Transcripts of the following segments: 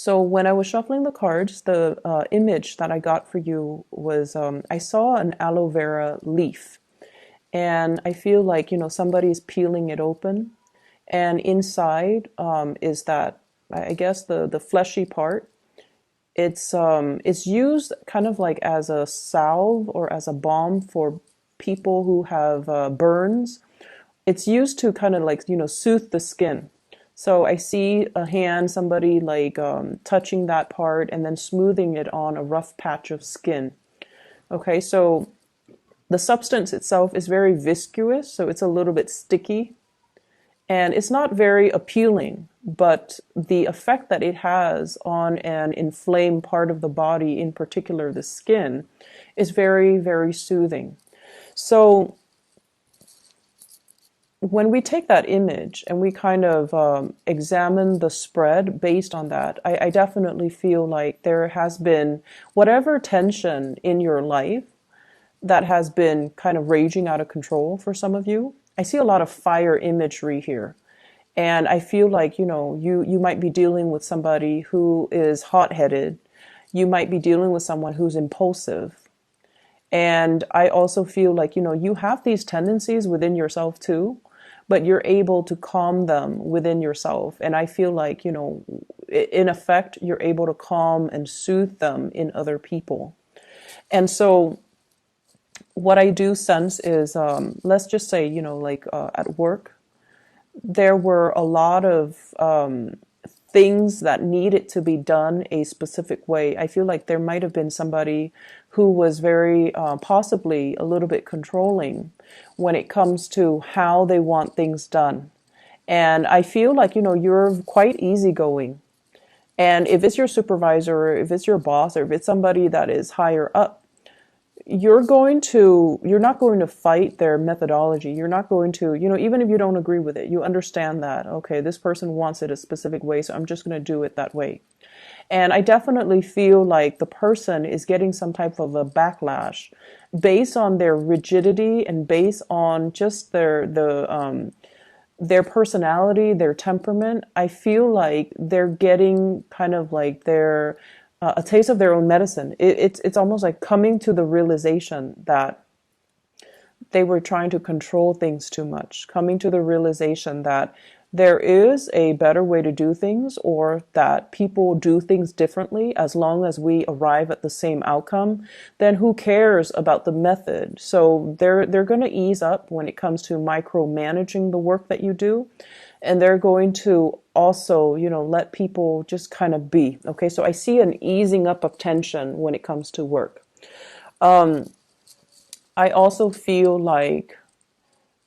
So when I was shuffling the cards, the image that I got for you was I saw an aloe vera leaf, and I feel like somebody's peeling it open, and inside is that I guess the fleshy part. It's used kind of like as a salve or as a balm for people who have burns. It's used to kind of like soothe the skin. So I see a hand, somebody like touching that part and then smoothing it on a rough patch of skin. Okay, so the substance itself is very viscous, so it's a little bit sticky, and it's not very appealing, but the effect that it has on an inflamed part of the body, in particular the skin, is very, very soothing. So when we take that image and we kind of examine the spread based on that, I definitely feel like there has been whatever tension in your life that has been kind of raging out of control for some of you. I see a lot of fire imagery here. And I feel like, you might be dealing with somebody who is hot-headed. You might be dealing with someone who's impulsive. And I also feel like, you have these tendencies within yourself too, but you're able to calm them within yourself. And I feel like, in effect, you're able to calm and soothe them in other people. And so what I do sense is, let's just say, at work, there were a lot of things that needed to be done a specific way. I feel like there might have been somebody who was very possibly a little bit controlling when it comes to how they want things done. And I feel like, you're quite easygoing. And if it's your supervisor, or if it's your boss, or if it's somebody that is higher up, you're not going to fight their methodology. You're not going to, even if you don't agree with it, you understand that, okay, this person wants it a specific way, so I'm just going to do it that way. And I definitely feel like the person is getting some type of a backlash based on their rigidity and based on just their personality, their temperament. I feel like they're getting kind of like their a taste of their own medicine. It's almost like coming to the realization that they were trying to control things too much, coming to the realization that there is a better way to do things, or that people do things differently as long as we arrive at the same outcome. Then who cares about the method? So they're going to ease up when it comes to micromanaging the work that you do. And they're going to also, let people just kind of be. Okay, so I see an easing up of tension when it comes to work. I also feel like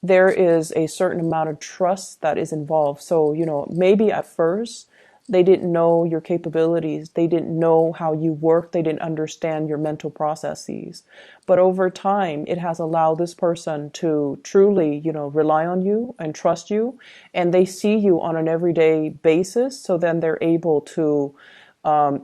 there is a certain amount of trust that is involved. So, maybe at first they didn't know your capabilities. They didn't know how you work. They didn't understand your mental processes. But over time, it has allowed this person to truly, rely on you and trust you. And they see you on an everyday basis. So then they're able to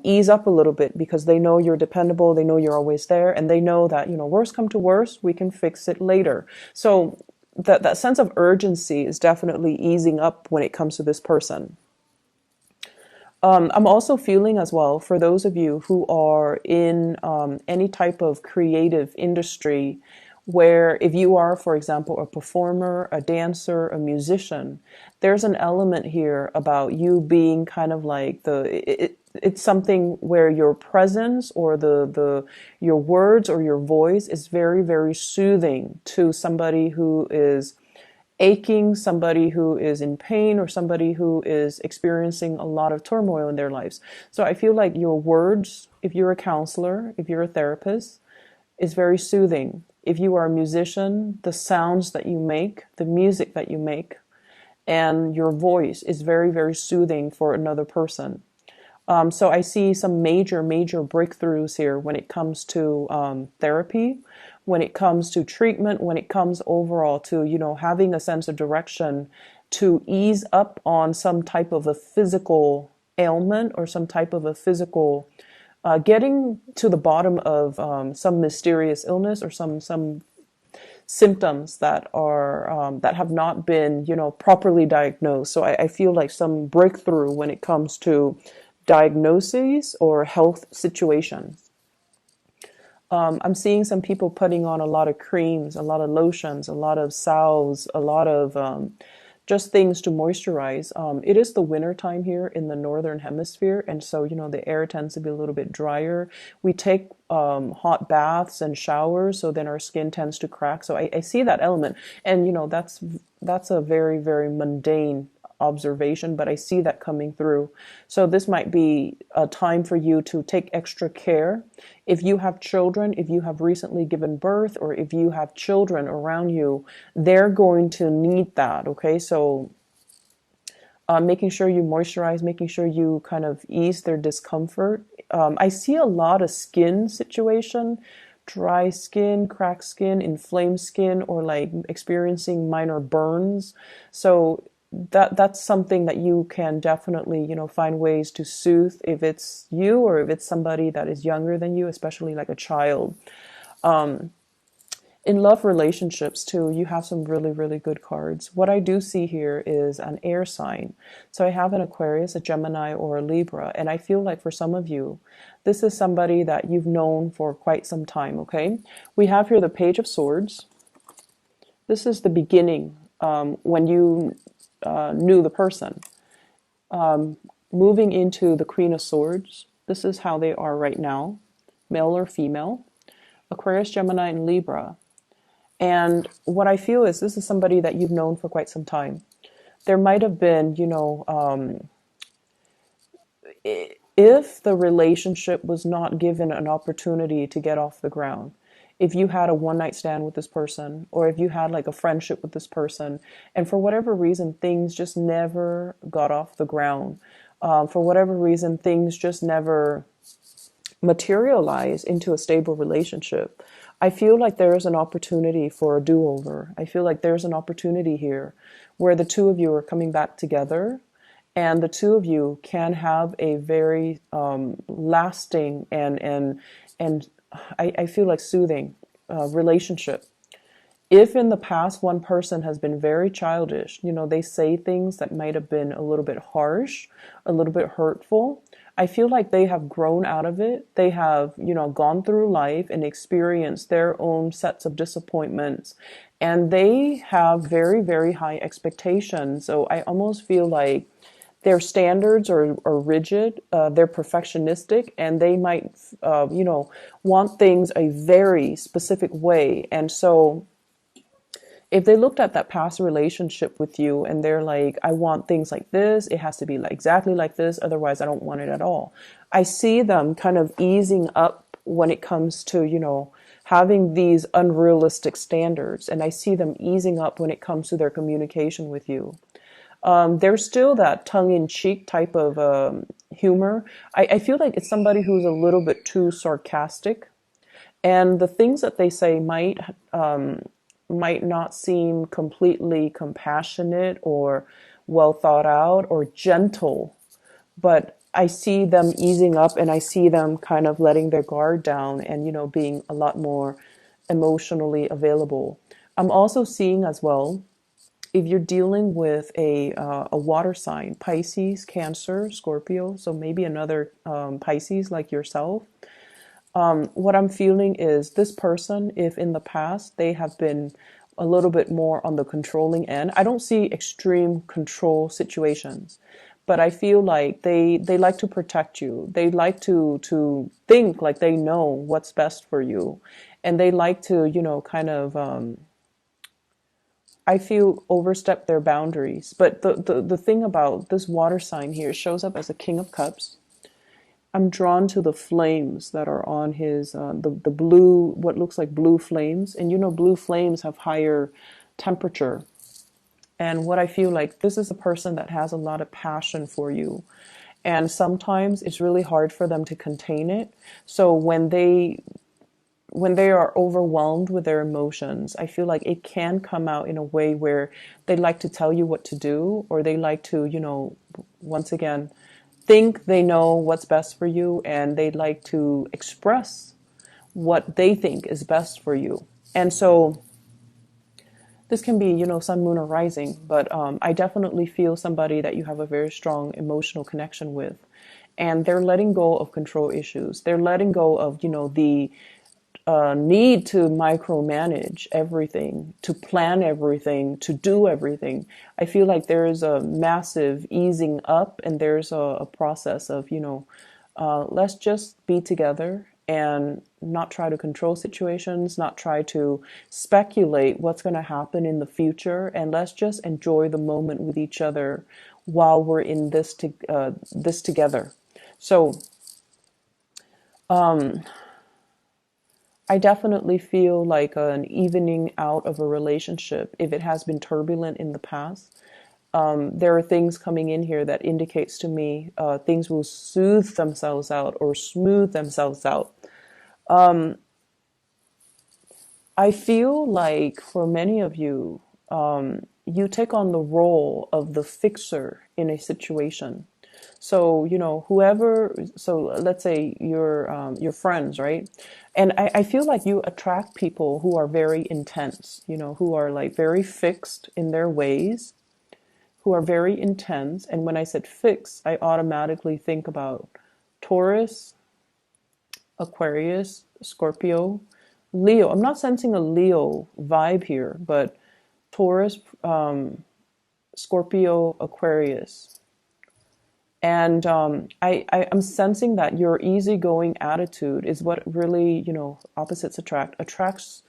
ease up a little bit because they know you're dependable. They know you're always there. And they know that, worst come to worst, we can fix it later. So that sense of urgency is definitely easing up when it comes to this person. I'm also feeling as well for those of you who are in any type of creative industry where if you are, for example, a performer, a dancer, a musician, there's an element here about you being kind of like it's something where your presence or your words or your voice is very, very soothing to somebody who is aching, somebody who is in pain, or somebody who is experiencing a lot of turmoil in their lives. So I feel like your words, if you're a counselor, if you're a therapist, is very soothing. If you are a musician, the sounds that you make, the music that you make, and your voice is very, very soothing for another person. So I see some major, major breakthroughs here when it comes to therapy, when it comes to treatment, when it comes overall to, having a sense of direction to ease up on some type of a physical ailment or some type of a physical, getting to the bottom of some mysterious illness or some symptoms that are that have not been, properly diagnosed. So I feel like some breakthrough when it comes to diagnoses or health situations. I'm seeing some people putting on a lot of creams, a lot of lotions, a lot of salves, a lot of just things to moisturize. It is the winter time here in the northern hemisphere, and so the air tends to be a little bit drier. We take hot baths and showers, so then our skin tends to crack. So I see that element, and that's a very, very mundane observation, but I see that coming through. So this might be a time for you to take extra care. If you have children, if you have recently given birth, or if you have children around you, they're going to need that. Okay, so making sure you moisturize, making sure you kind of ease their discomfort. I see a lot of skin situation, dry skin, cracked skin, inflamed skin, or like experiencing minor burns. So that's something that you can definitely, find ways to soothe if it's you or if it's somebody that is younger than you, especially like a child. In love relationships too, you have some really, really good cards. What I do see here is an air sign. So I have an Aquarius, a Gemini, or a Libra. And I feel like for some of you, this is somebody that you've known for quite some time, okay? We have here the Page of Swords. This is the beginning, when you knew the person. Moving into the Queen of Swords. This is how they are right now, male or female. Aquarius, Gemini, and Libra. And what I feel is this is somebody that you've known for quite some time. There might have been, if the relationship was not given an opportunity to get off the ground, if you had a one-night stand with this person, or if you had like a friendship with this person, and for whatever reason, things just never got off the ground. For whatever reason, things just never materialize into a stable relationship. I feel like there is an opportunity for a do-over. I feel like there's an opportunity here where the two of you are coming back together, and the two of you can have a very lasting and I feel like soothing relationship. If in the past one person has been very childish, they say things that might have been a little bit harsh, a little bit hurtful, I feel like they have grown out of it. They have, gone through life and experienced their own sets of disappointments, and they have very, very high expectations. So I almost feel like their standards are rigid, they're perfectionistic, and they might, want things a very specific way. And so if they looked at that past relationship with you and they're like, I want things like this, it has to be like exactly like this, otherwise I don't want it at all. I see them kind of easing up when it comes to, having these unrealistic standards. And I see them easing up when it comes to their communication with you. There's still that tongue-in-cheek type of humor. I feel like it's somebody who's a little bit too sarcastic. And the things that they say might not seem completely compassionate or well thought out or gentle, but I see them easing up, and I see them kind of letting their guard down and, being a lot more emotionally available. I'm also seeing as well, if you're dealing with a water sign, Pisces, Cancer, Scorpio, so maybe another Pisces like yourself, what I'm feeling is this person, if in the past they have been a little bit more on the controlling end, I don't see extreme control situations, but I feel like they like to protect you. They like to think like they know what's best for you. And they like to, kind of, I feel overstep their boundaries. But the thing about this water sign here shows up as a King of Cups. I'm drawn to the flames that are on his, the blue, what looks like blue flames. And blue flames have higher temperature. And what I feel like, this is a person that has a lot of passion for you. And sometimes it's really hard for them to contain it. So when they are overwhelmed with their emotions, I feel like it can come out in a way where they like to tell you what to do, or they like to, once again, think they know what's best for you, and they like to express what they think is best for you. And so this can be, sun, moon, or rising, but I definitely feel somebody that you have a very strong emotional connection with. and they're letting go of control issues. They're letting go of, the need to micromanage everything, to plan everything, to do everything. I feel like there is a massive easing up, and there's a process of, let's just be together and not try to control situations, not try to speculate what's going to happen in the future, and let's just enjoy the moment with each other while we're in this together. So I definitely feel like an evening out of a relationship if it has been turbulent in the past. There are things coming in here that indicates to me things will soothe themselves out or smooth themselves out. I feel like for many of you, you take on the role of the fixer in a situation. So, whoever, so let's say your friends, right? And I feel like you attract people who are very intense, who are like very fixed in their ways, who are very intense. And when I said fixed, I automatically think about Taurus, Aquarius, Scorpio, Leo. I'm not sensing a Leo vibe here, but Taurus, Scorpio, Aquarius. And I'm sensing that your easygoing attitude is what really, opposites attracts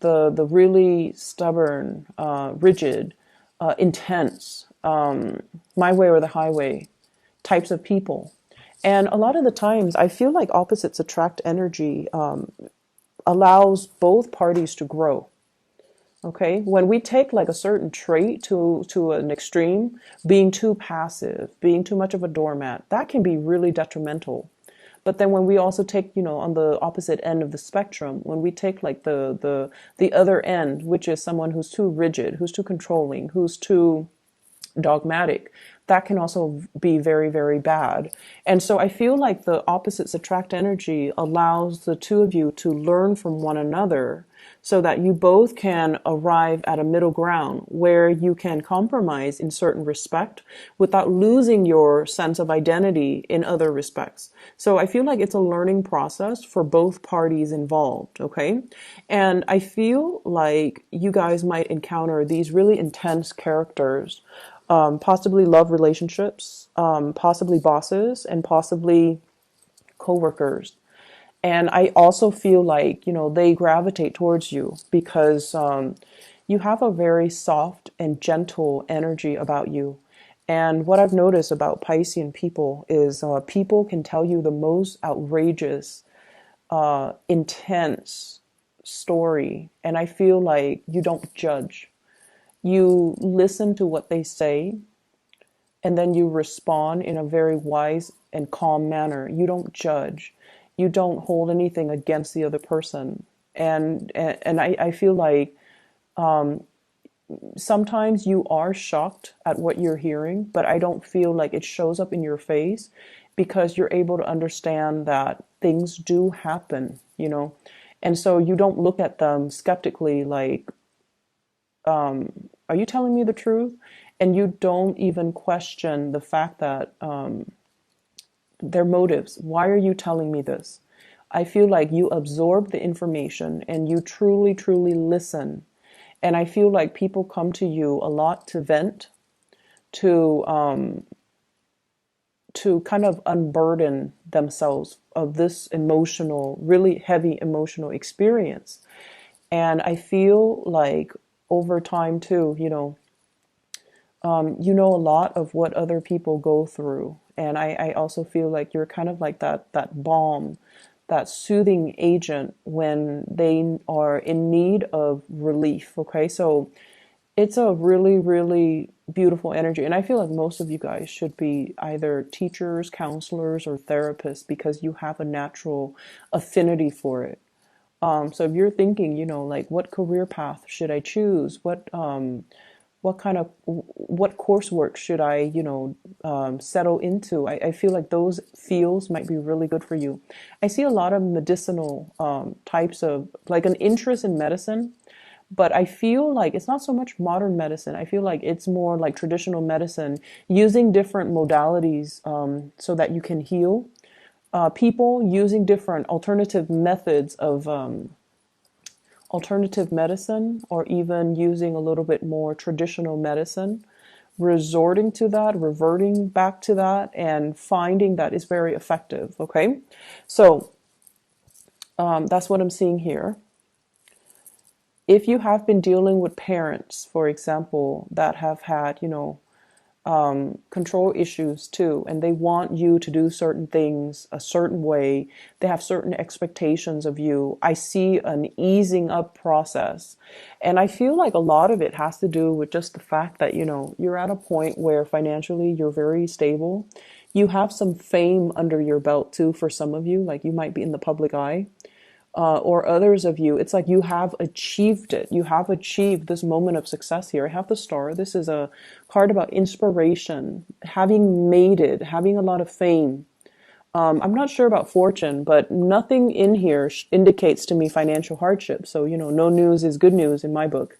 the really stubborn, rigid, intense, my way or the highway types of people. And a lot of the times, I feel like opposites attract energy allows both parties to grow. Okay, when we take like a certain trait to an extreme, being too passive, being too much of a doormat, that can be really detrimental. But then when we also take, on the opposite end of the spectrum, when we take like the other end, which is someone who's too rigid, who's too controlling, who's too dogmatic, that can also be very, very bad. And so I feel like the opposites attract energy allows the two of you to learn from one another so that you both can arrive at a middle ground where you can compromise in certain respect without losing your sense of identity in other respects. So I feel like it's a learning process for both parties involved, okay? And I feel like you guys might encounter these really intense characters, possibly love relationships, possibly bosses, and possibly coworkers. And I also feel like, they gravitate towards you because you have a very soft and gentle energy about you. And what I've noticed about Piscean people is people can tell you the most outrageous, intense story. And I feel like you don't judge. You listen to what they say, and then you respond in a very wise and calm manner. You don't judge. You don't hold anything against the other person. And I feel like sometimes you are shocked at what you're hearing, but I don't feel like it shows up in your face because you're able to understand that things do happen, And so you don't look at them skeptically like, are you telling me the truth? And you don't even question the fact that their motives. Why are you telling me this? I feel like you absorb the information and you truly, truly listen. And I feel like people come to you a lot to vent, to kind of unburden themselves of this emotional, really heavy emotional experience. And I feel like over time too, you know a lot of what other people go through. And I also feel like you're kind of like that balm, that soothing agent when they are in need of relief. Okay, so it's a really, really beautiful energy. And I feel like most of you guys should be either teachers, counselors, or therapists because you have a natural affinity for it. So if you're thinking, like what career path should I choose? What coursework should I, settle into? I feel like those fields might be really good for you. I see a lot of medicinal types of, like an interest in medicine, But I feel like it's not so much modern medicine. I feel like it's more like traditional medicine, using different modalities so that you can heal people, using different alternative methods of alternative medicine, or even using a little bit more traditional medicine, resorting to that, reverting back to that, and finding that is very effective. Okay, so that's what I'm seeing here. If you have been dealing with parents, for example, that have had, control issues too, and they want you to do certain things a certain way, they have certain expectations of you. I see an easing up process. And I feel like a lot of it has to do with just the fact that, you're at a point where financially you're very stable. You have some fame under your belt too, for some of you, like you might be in the public eye. Or others of you, it's like you have achieved it. You have achieved this moment of success here. I have the star. This is a card about inspiration, having made it, having a lot of fame. I'm not sure about fortune, but nothing in here indicates to me financial hardship. So, no news is good news in my book.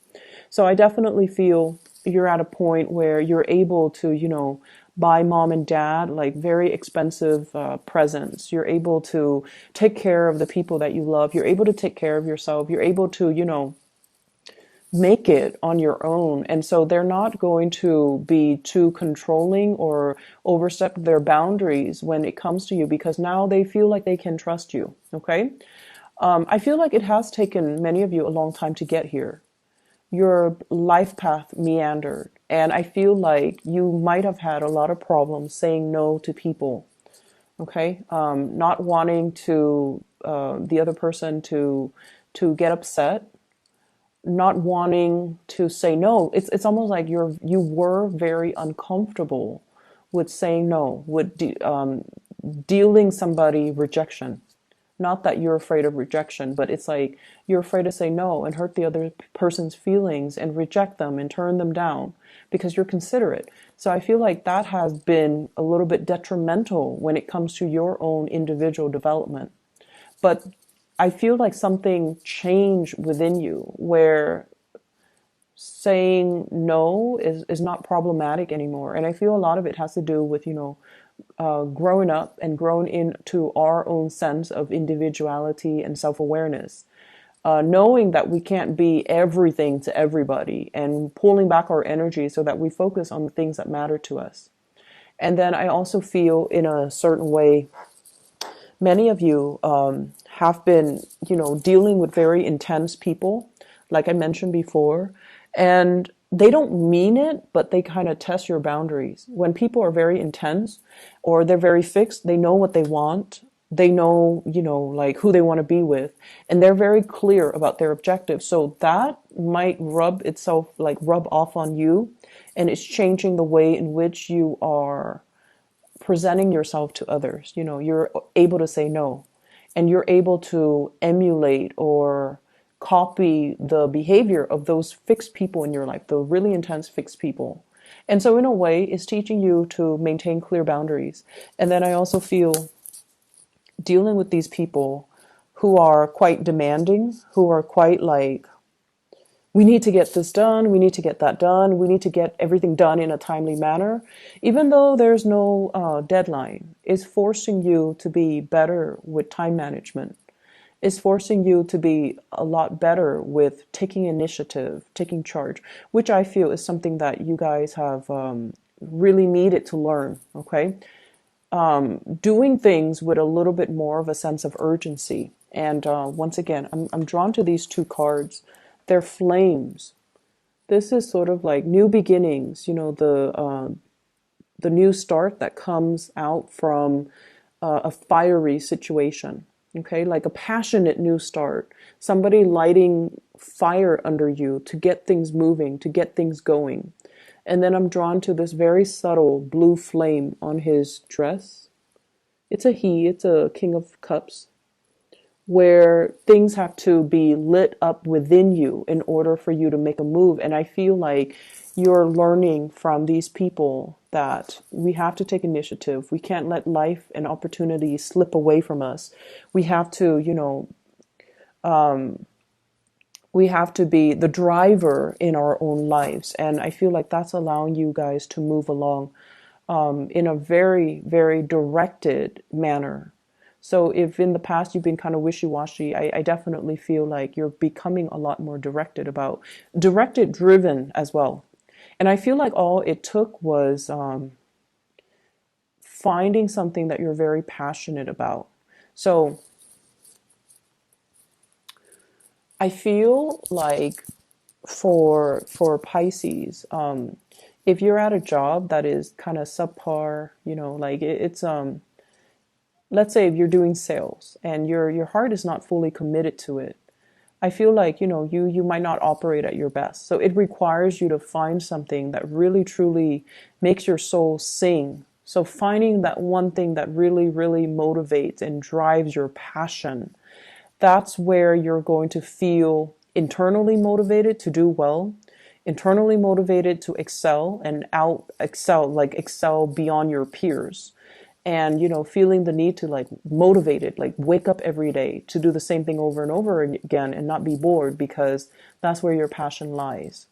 So I definitely feel you're at a point where you're able to, buy mom and dad like very expensive presents. You're able to take care of the people that you love. You're able to take care of yourself. You're able to, make it on your own. And so they're not going to be too controlling or overstep their boundaries when it comes to you, because now they feel like they can trust you. Okay. I feel like it has taken many of you a long time to get here. Your life path meandered, and I feel like you might have had a lot of problems saying no to people. Okay. Not wanting to, the other person to get upset, not wanting to say no. It's almost like you were very uncomfortable with saying no, with dealing somebody rejection. Not that you're afraid of rejection, but it's like you're afraid to say no and hurt the other person's feelings and reject them and turn them down because you're considerate. So I feel like that has been a little bit detrimental when it comes to your own individual development. But I feel like something changed within you where saying no is not problematic anymore. And I feel a lot of it has to do with, growing up and grown into our own sense of individuality and self-awareness. Knowing that we can't be everything to everybody, and pulling back our energy so that we focus on the things that matter to us. And then I also feel in a certain way, many of you have been, dealing with very intense people, like I mentioned before, and they don't mean it, but they kind of test your boundaries. When people are very intense or they're very fixed, they know what they want. They know, like who they want to be with, and they're very clear about their objectives. So that might rub off on you, and it's changing the way in which you are presenting yourself to others. You're able to say no, and you're able to emulate or copy the behavior of those fixed people in your life, the really intense fixed people. And so in a way, it's teaching you to maintain clear boundaries. And then I also feel dealing with these people who are quite demanding, who are quite like, we need to get this done, we need to get that done, we need to get everything done in a timely manner, even though there's no deadline, is forcing you to be better with time management, is forcing you to be a lot better with taking initiative, taking charge, which I feel is something that you guys have really needed to learn, okay? Doing things with a little bit more of a sense of urgency. And once again, I'm drawn to these two cards. They're flames. This is sort of like new beginnings, the new start that comes out from a fiery situation. Okay, like a passionate new start. Somebody lighting fire under you to get things moving, to get things going. And then I'm drawn to this very subtle blue flame on his dress. It's a King of Cups, where things have to be lit up within you in order for you to make a move. And I feel like you're learning from these people that we have to take initiative. We can't let life and opportunity slip away from us. We have to, We have to be the driver in our own lives. And I feel like that's allowing you guys to move along in a very, very directed manner. So if in the past you've been kind of wishy-washy, I definitely feel like you're becoming a lot more directed, driven as well. And I feel like all it took was finding something that you're very passionate about. So I feel like for Pisces, if you're at a job that is kind of subpar, like it's let's say if you're doing sales and your heart is not fully committed to it, I feel like you might not operate at your best. So it requires you to find something that really truly makes your soul sing. So finding that one thing that really really motivates and drives your passion, that's where you're going to feel internally motivated to do well, internally motivated to excel and out excel, like excel beyond your peers. And feeling the need to like motivated, like wake up every day to do the same thing over and over again and not be bored, because that's where your passion lies.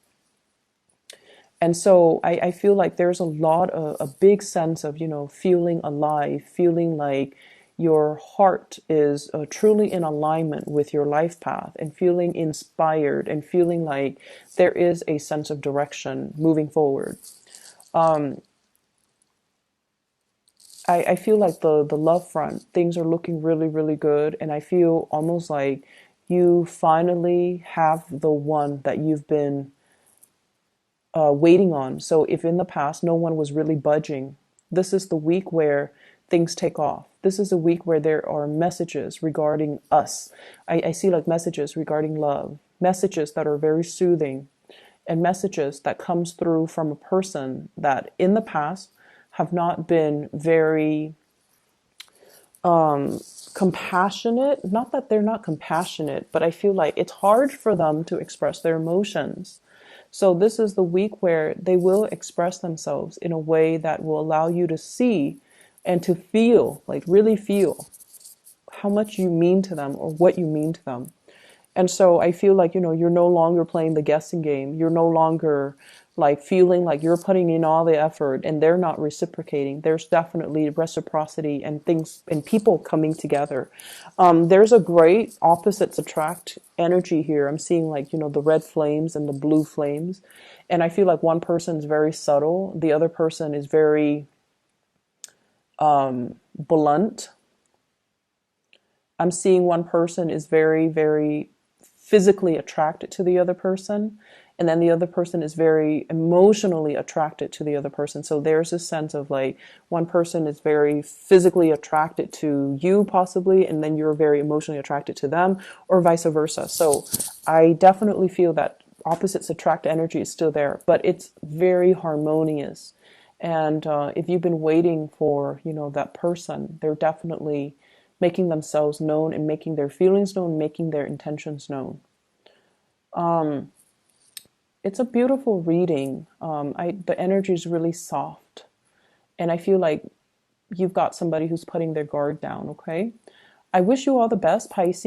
And so I feel like there's a big sense of, feeling alive, feeling like your heart is truly in alignment with your life path, and feeling inspired and feeling like there is a sense of direction moving forward. Um, I feel like the love front, things are looking really, really good. And I feel almost like you finally have the one that you've been waiting on. So if in the past no one was really budging, this is the week where things take off. This is a week where there are messages regarding us. I see like messages regarding love, messages that are very soothing, and messages that comes through from a person that in the past have not been very compassionate. Not that they're not compassionate, but I feel like it's hard for them to express their emotions. So this is the week where they will express themselves in a way that will allow you to see and to feel, like really feel how much you mean to them or what you mean to them. And so I feel like, you're no longer playing the guessing game. You're no longer like feeling like you're putting in all the effort and they're not reciprocating. There's definitely reciprocity and things and people coming together. There's a great opposites attract energy here. I'm seeing like, the red flames and the blue flames. And I feel like one person is very subtle. The other person is very blunt. I'm seeing one person is very, very physically attracted to the other person, and then the other person is very emotionally attracted to the other person. So there's a sense of like one person is very physically attracted to you possibly, and then you're very emotionally attracted to them, or vice versa. So I definitely feel that opposites attract energy is still there, but it's very harmonious. And if you've been waiting for, that person, they're definitely making themselves known and making their feelings known, making their intentions known. It's a beautiful reading. The energy is really soft, and I feel like you've got somebody who's putting their guard down. Okay, I wish you all the best, Pisces.